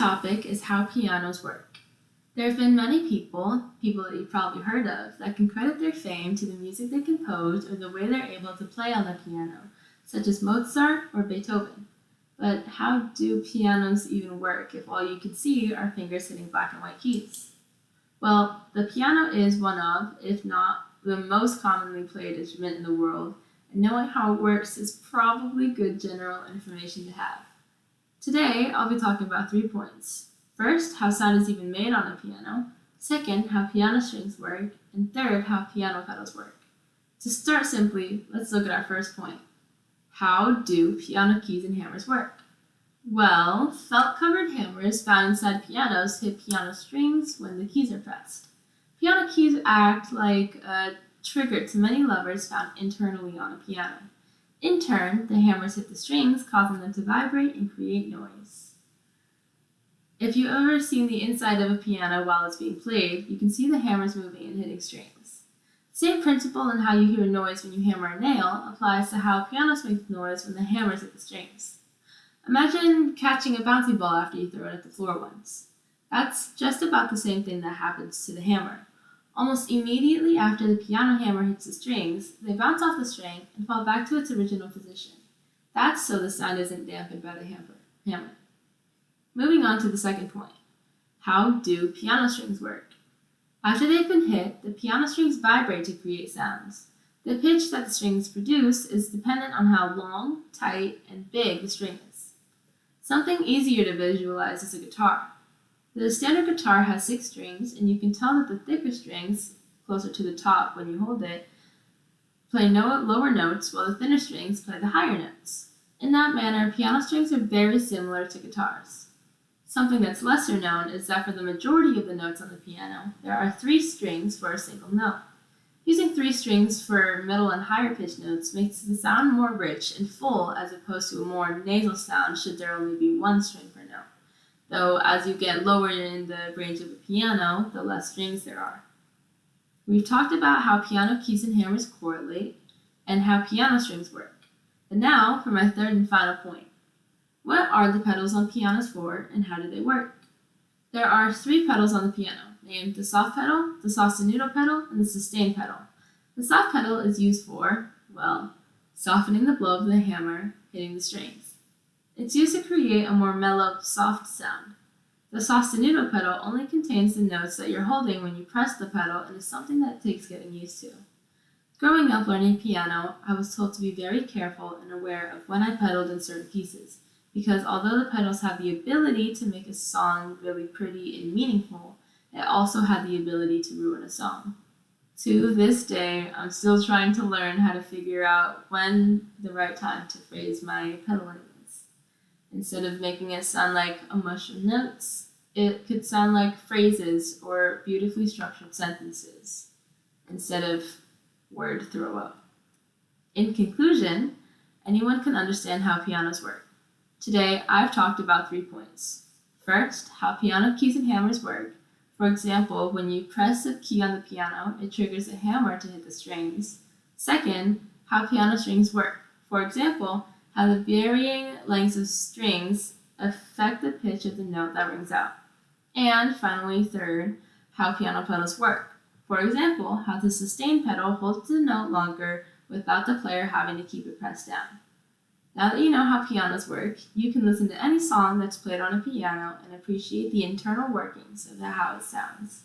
topic is how pianos work. There have been many people that you've probably heard of, that can credit their fame to the music they composed or the way they're able to play on the piano, such as Mozart or Beethoven. But how do pianos even work if all you can see are fingers hitting black and white keys? Well, the piano is one of, if not the most commonly played instrument in the world, and knowing how it works is probably good general information to have. Today, I'll be talking about 3 points. First, how sound is even made on a piano. Second, how piano strings work. And third, how piano pedals work. To start simply, let's look at our first point. How do piano keys and hammers work? Well, felt-covered hammers found inside pianos hit piano strings when the keys are pressed. Piano keys act like a trigger to many levers found internally on a piano. In turn, the hammers hit the strings, causing them to vibrate and create noise. If you've ever seen the inside of a piano while it's being played, you can see the hammers moving and hitting strings. The same principle in how you hear noise when you hammer a nail applies to how pianos make noise when the hammers hit the strings. Imagine catching a bouncy ball after you throw it at the floor once. That's just about the same thing that happens to the hammer. Almost immediately after the piano hammer hits the strings, they bounce off the string and fall back to its original position. That's so the sound isn't dampened by the hammer. Moving on to the second point. How do piano strings work? After they've been hit, the piano strings vibrate to create sounds. The pitch that the strings produce is dependent on how long, tight, and big the string is. Something easier to visualize is a guitar. The standard guitar has 6 strings, and you can tell that the thicker strings, closer to the top when you hold it, play lower notes, while the thinner strings play the higher notes. In that manner, piano strings are very similar to guitars. Something that's lesser known is that for the majority of the notes on the piano, there are 3 strings for a single note. Using 3 strings for middle and higher pitched notes makes the sound more rich and full as opposed to a more nasal sound should there only be 1 string per note. Though as you get lower in the range of a piano, the less strings there are. We've talked about how piano keys and hammers correlate and how piano strings work. And now for my third and final point. What are the pedals on pianos for and how do they work? There are 3 pedals on the piano, named the soft pedal, the sostenuto pedal, and the sustain pedal. The soft pedal is used for, well, softening the blow of the hammer hitting the strings. It's used to create a more mellow, soft sound. The sostenuto pedal only contains the notes that you're holding when you press the pedal and is something that takes getting used to. Growing up learning piano, I was told to be very careful and aware of when I pedaled in certain pieces, because although the pedals have the ability to make a song really pretty and meaningful, it also had the ability to ruin a song. To this day, I'm still trying to learn how to figure out when the right time to phrase my pedaling is. Instead of making it sound like a mush of notes, it could sound like phrases or beautifully structured sentences, instead of word throw up. In conclusion, anyone can understand how pianos work. Today, I've talked about 3 points. First, how piano keys and hammers work. For example, when you press a key on the piano, it triggers a hammer to hit the strings. Second, how piano strings work. For example, how the varying lengths of strings affect the pitch of the note that rings out. And finally, third, how piano pedals work. For example, how the sustain pedal holds the note longer without the player having to keep it pressed down. Now that you know how pianos work, you can listen to any song that's played on a piano and appreciate the internal workings of how it sounds.